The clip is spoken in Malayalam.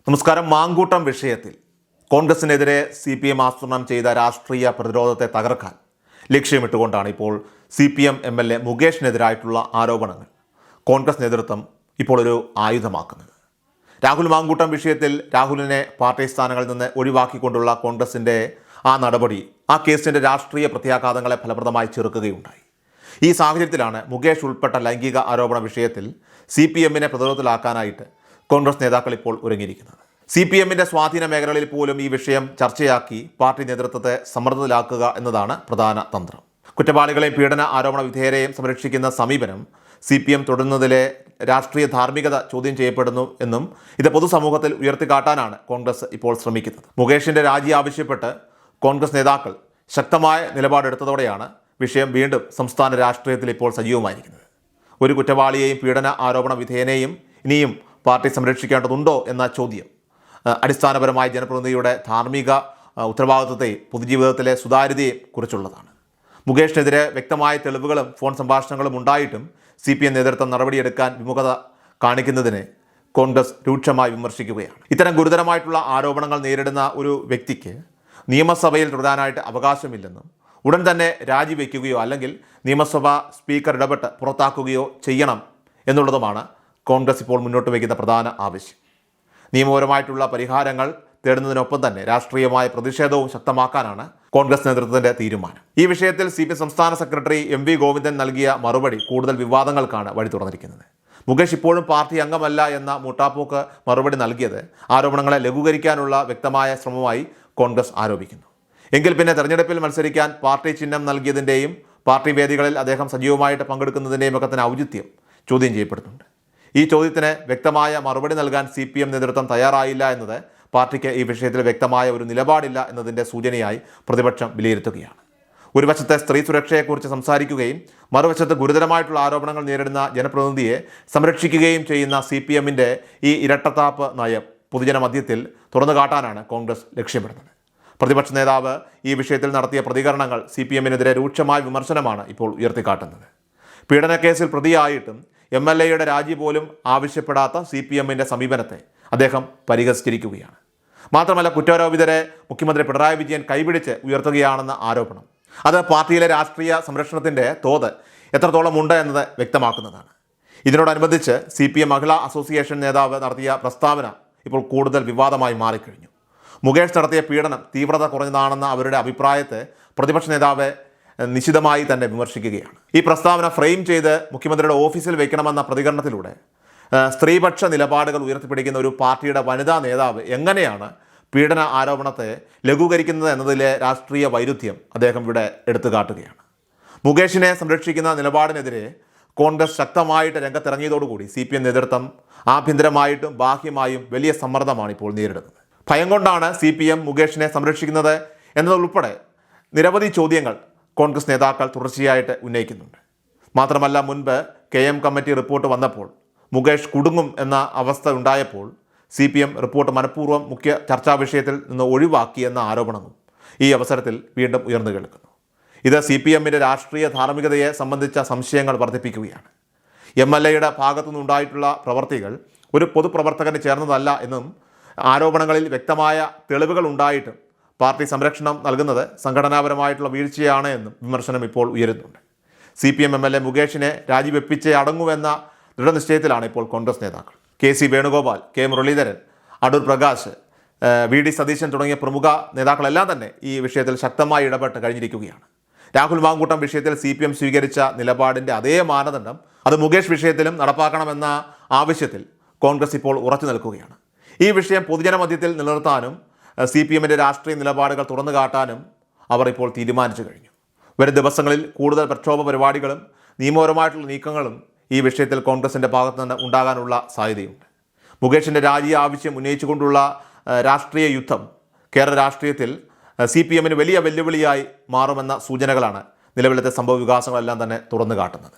നമസ്കാരം. മാങ്കൂട്ടം വിഷയത്തിൽ കോൺഗ്രസിനെതിരെ CPM ആസൂത്രണം ചെയ്ത രാഷ്ട്രീയ പ്രതിരോധത്തെ തകർക്കാൻ ലക്ഷ്യമിട്ടുകൊണ്ടാണ് ഇപ്പോൾ CPM MLA മുകേഷിനെതിരായിട്ടുള്ള ആരോപണങ്ങൾ കോൺഗ്രസ് നേതൃത്വം ഇപ്പോൾ ഒരു ആയുധമാക്കുന്നത്. രാഹുൽ മാങ്കൂട്ടം വിഷയത്തിൽ രാഹുലിനെ പാർട്ടി സ്ഥാനങ്ങളിൽ നിന്ന് ഒഴിവാക്കിക്കൊണ്ടുള്ള കോൺഗ്രസിൻ്റെ ആ നടപടി ആ കേസിൻ്റെ രാഷ്ട്രീയ പ്രത്യാഘാതങ്ങളെ ഫലപ്രദമായി ചെറുക്കുകയുണ്ടായി. ഈ സാഹചര്യത്തിലാണ് മുകേഷ് ഉൾപ്പെട്ട ലൈംഗിക ആരോപണ വിഷയത്തിൽ CPMനെ പ്രതിരോധത്തിലാക്കാനായിട്ട് കോൺഗ്രസ് നേതാക്കൾ ഇപ്പോൾ ഒരുങ്ങിയിരിക്കുന്നത്. CPMന്റെ സ്വാധീന മേഖലകളിൽ പോലും ഈ വിഷയം ചർച്ചയാക്കി പാർട്ടി നേതൃത്വത്തെ സമ്മർദ്ദത്തിലാക്കുക എന്നതാണ് പ്രധാന തന്ത്രം. കുറ്റവാളികളെയും പീഡന ആരോപണ വിധേയരെയും സംരക്ഷിക്കുന്ന സമീപനം CPM തുടരുന്നതിലെ രാഷ്ട്രീയ ധാർമ്മികത ചോദ്യം ചെയ്യപ്പെടുന്നു എന്നും ഇത് പൊതുസമൂഹത്തിൽ ഉയർത്തിക്കാട്ടാനാണ് കോൺഗ്രസ് ഇപ്പോൾ ശ്രമിക്കുന്നത്. മുകേഷിന്റെ രാജി ആവശ്യപ്പെട്ട് കോൺഗ്രസ് നേതാക്കൾ ശക്തമായ നിലപാടെടുത്തതോടെയാണ് വിഷയം വീണ്ടും സംസ്ഥാന രാഷ്ട്രീയത്തിൽ ഇപ്പോൾ സജീവമായിരിക്കുന്നത്. ഒരു കുറ്റവാളിയെയും പീഡന ആരോപണ വിധേയനെയും ഇനിയും പാർട്ടി സംരക്ഷിക്കേണ്ടതുണ്ടോ എന്ന ചോദ്യം അടിസ്ഥാനപരമായ ജനപ്രതിനിധിയുടെ ധാർമ്മിക ഉത്തരവാദിത്വത്തെയും പൊതുജീവിതത്തിലെ സുതാര്യതയെയും കുറിച്ചുള്ളതാണ്. മുകേഷിനെതിരെ വ്യക്തമായ തെളിവുകളും ഫോൺ സംഭാഷണങ്ങളും ഉണ്ടായിട്ടും CPM നേതൃത്വം നടപടിയെടുക്കാൻ വിമുഖത കാണിക്കുന്നതിനെ കോൺഗ്രസ് രൂക്ഷമായി വിമർശിക്കുകയാണ്. ഇത്തരം ഗുരുതരമായിട്ടുള്ള ആരോപണങ്ങൾ നേരിടുന്ന ഒരു വ്യക്തിക്ക് നിയമസഭയിൽ തുടരാനായിട്ട് അവകാശമില്ലെന്നും ഉടൻ തന്നെ രാജിവെക്കുകയോ അല്ലെങ്കിൽ നിയമസഭാ സ്പീക്കർ ഇടപെട്ട് പുറത്താക്കുകയോ ചെയ്യണം എന്നുള്ളതുമാണ് കോൺഗ്രസ് ഇപ്പോൾ മുന്നോട്ട് വയ്ക്കുന്ന പ്രധാന ആവശ്യം. നിയമപരമായിട്ടുള്ള പരിഹാരങ്ങൾ തേടുന്നതിനൊപ്പം തന്നെ രാഷ്ട്രീയമായ പ്രതിഷേധവും ശക്തമാക്കാനാണ് കോൺഗ്രസ് നേതൃത്വത്തിൻ്റെ തീരുമാനം. ഈ വിഷയത്തിൽ CPM സംസ്ഥാന സെക്രട്ടറി MV ഗോവിന്ദൻ നൽകിയ മറുപടി കൂടുതൽ വിവാദങ്ങൾക്കാണ് വഴി തുറന്നിരിക്കുന്നത്. മുകേഷ് ഇപ്പോഴും പാർട്ടി അംഗമല്ല എന്ന മുട്ടാപ്പോക്ക് മറുപടി നൽകിയത് ആരോപണങ്ങളെ ലഘൂകരിക്കാനുള്ള വ്യക്തമായ ശ്രമമായി കോൺഗ്രസ് ആരോപിക്കുന്നു. എങ്കിൽ പിന്നെ തെരഞ്ഞെടുപ്പിൽ മത്സരിക്കാൻ പാർട്ടി ചിഹ്നം നൽകിയതിൻ്റെയും പാർട്ടി വേദികളിൽ അദ്ദേഹം സജീവമായിട്ട് പങ്കെടുക്കുന്നതിൻ്റെയും ഒക്കെ തന്നെ ഔചിത്യം ചോദ്യം ചെയ്യപ്പെടുന്നുണ്ട്. ഈ ചോദ്യത്തിന് വ്യക്തമായ മറുപടി നൽകാൻ CPM നേതൃത്വം തയ്യാറായില്ല എന്നത് പാർട്ടിക്ക് ഈ വിഷയത്തിൽ വ്യക്തമായ ഒരു നിലപാടില്ല എന്നതിൻ്റെ സൂചനയായി പ്രതിപക്ഷം വിലയിരുത്തുകയാണ്. ഒരു വശത്തെ സ്ത്രീ സുരക്ഷയെക്കുറിച്ച് സംസാരിക്കുകയും മറുവശത്ത് ഗുരുതരമായിട്ടുള്ള ആരോപണങ്ങൾ നേരിടുന്ന ജനപ്രതിനിധിയെ സംരക്ഷിക്കുകയും ചെയ്യുന്ന CPMന്റെ ഈ ഇരട്ടത്താപ്പ് നയം പൊതുജന മധ്യത്തിൽ തുറന്നു കാട്ടാനാണ് കോൺഗ്രസ് ലക്ഷ്യമിടുന്നത്. പ്രതിപക്ഷ നേതാവ് ഈ വിഷയത്തിൽ നടത്തിയ പ്രതികരണങ്ങൾ CPMനെതിരെ രൂക്ഷമായ വിമർശനമാണ് ഇപ്പോൾ ഉയർത്തിക്കാട്ടുന്നത്. പീഡനക്കേസിൽ പ്രതിയായിട്ടും MLAയുടെ രാജി പോലും ആവശ്യപ്പെടാത്ത CPMന്റെ സമീപനത്തെ അദ്ദേഹം പരിഹസിച്ചിരിക്കുകയാണ്. മാത്രമല്ല, കുറ്റാരോപിതരെ മുഖ്യമന്ത്രി പിണറായി വിജയൻ കൈപിടിച്ച് ഉയർത്തുകയാണെന്ന ആരോപണം അത് പാർട്ടിയിലെ രാഷ്ട്രീയ സംരക്ഷണത്തിൻ്റെ തോത് എത്രത്തോളം ഉണ്ട് എന്നത് വ്യക്തമാക്കുന്നതാണ്. ഇതിനോടനുബന്ധിച്ച് CPM മഹിളാ അസോസിയേഷൻ നേതാവ് നടത്തിയ പ്രസ്താവന ഇപ്പോൾ കൂടുതൽ വിവാദമായി മാറിക്കഴിഞ്ഞു. മുകേഷ് നടത്തിയ പീഡനം തീവ്രത കുറഞ്ഞതാണെന്ന അവരുടെ അഭിപ്രായത്തെ പ്രതിപക്ഷ നേതാവ് നിശിതമായി തന്നെ വിമർശിക്കുകയാണ്. ഈ പ്രസ്താവന ഫ്രെയിം ചെയ്ത് മുഖ്യമന്ത്രിയുടെ ഓഫീസിൽ വയ്ക്കണമെന്ന പ്രതികരണത്തിലൂടെ സ്ത്രീപക്ഷ നിലപാടുകൾ ഉയർത്തിപ്പിടിക്കുന്ന ഒരു പാർട്ടിയുടെ വനിതാ നേതാവ് എങ്ങനെയാണ് പീഡന ആരോപണത്തെ ലഘൂകരിക്കുന്നത് എന്നതിലെ രാഷ്ട്രീയ വൈരുദ്ധ്യം അദ്ദേഹം ഇവിടെ എടുത്തു കാട്ടുകയാണ്. മുകേഷിനെ സംരക്ഷിക്കുന്ന നിലപാടിനെതിരെ കോൺഗ്രസ് ശക്തമായിട്ട് രംഗത്തിറങ്ങിയതോടുകൂടി CPM നേതൃത്വം ആഭ്യന്തരമായിട്ടും ബാഹ്യമായും വലിയ സമ്മർദ്ദമാണ് ഇപ്പോൾ നേരിടുന്നത്. ഭയം കൊണ്ടാണ് CPM മുകേഷിനെ സംരക്ഷിക്കുന്നത് എന്നതുൾപ്പെടെ നിരവധി ചോദ്യങ്ങൾ കോൺഗ്രസ് നേതാക്കൾ തുടർച്ചയായിട്ട് ഉന്നയിക്കുന്നുണ്ട്. മാത്രമല്ല, മുൻപ് KM കമ്മിറ്റി റിപ്പോർട്ട് വന്നപ്പോൾ മുകേഷ് കുടുങ്ങും എന്ന അവസ്ഥ ഉണ്ടായപ്പോൾ CPM റിപ്പോർട്ട് മനഃപൂർവ്വം മുഖ്യ ചർച്ചാ വിഷയത്തിൽ നിന്ന് ഒഴിവാക്കിയെന്ന ആരോപണവും ഈ അവസരത്തിൽ വീണ്ടും ഉയർന്നു കേൾക്കുന്നു. ഇത് CPMന്റെ രാഷ്ട്രീയ ധാർമ്മികതയെ സംബന്ധിച്ച സംശയങ്ങൾ വർദ്ധിപ്പിക്കുകയാണ്. MLAയുടെ ഭാഗത്തുനിന്നുണ്ടായിട്ടുള്ള പ്രവർത്തികൾ ഒരു പൊതുപ്രവർത്തകന് ചേർന്നതല്ല എന്നും ആരോപണങ്ങളിൽ വ്യക്തമായ തെളിവുകൾ ഉണ്ടായിട്ടും പാർട്ടി സംരക്ഷണം നൽകുന്നത് സംഘടനാപരമായിട്ടുള്ള വീഴ്ചയാണ് എന്നും വിമർശനം ഇപ്പോൾ ഉയരുന്നുണ്ട്. CPM MLA മുകേഷിനെ രാജിവെപ്പിച്ചേ അടങ്ങുമെന്ന ദൃഢനിശ്ചയത്തിലാണ് ഇപ്പോൾ കോൺഗ്രസ് നേതാക്കൾ. KC Venugopal, K Muraleedharan, Adoor Prakash, VD Satheesan തുടങ്ങിയ പ്രമുഖ നേതാക്കളെല്ലാം തന്നെ ഈ വിഷയത്തിൽ ശക്തമായി ഇടപെട്ട് കഴിഞ്ഞിരിക്കുകയാണ്. രാഹുൽ മാങ്കൂട്ടം വിഷയത്തിൽ CPM സ്വീകരിച്ച നിലപാടിൻ്റെ അതേ മാനദണ്ഡം അത് മുകേഷ് വിഷയത്തിലും നടപ്പാക്കണമെന്ന ആവശ്യത്തിൽ കോൺഗ്രസ് ഇപ്പോൾ ഉറച്ചു നിൽക്കുകയാണ്. ഈ വിഷയം പൊതുജന മധ്യത്തിൽ നിലനിർത്താനും CPMന്റെ രാഷ്ട്രീയ നിലപാടുകൾ തുറന്നു കാട്ടാനും അവർ ഇപ്പോൾ തീരുമാനിച്ചു കഴിഞ്ഞു. വരും ദിവസങ്ങളിൽ കൂടുതൽ പ്രക്ഷോഭ പരിപാടികളും നിയമപരമായിട്ടുള്ള നീക്കങ്ങളും ഈ വിഷയത്തിൽ കോൺഗ്രസിൻ്റെ ഭാഗത്തു നിന്ന് ഉണ്ടാകാനുള്ള സാധ്യതയുണ്ട്. മുകേഷിൻ്റെ രാജി ആവശ്യം ഉന്നയിച്ചുകൊണ്ടുള്ള രാഷ്ട്രീയ യുദ്ധം കേരള രാഷ്ട്രീയത്തിൽ CPMന് വലിയ വെല്ലുവിളിയായി മാറുമെന്ന സൂചനകളാണ് നിലവിലത്തെ സംഭവ വികാസങ്ങളെല്ലാം തന്നെ തുറന്നു കാട്ടുന്നത്.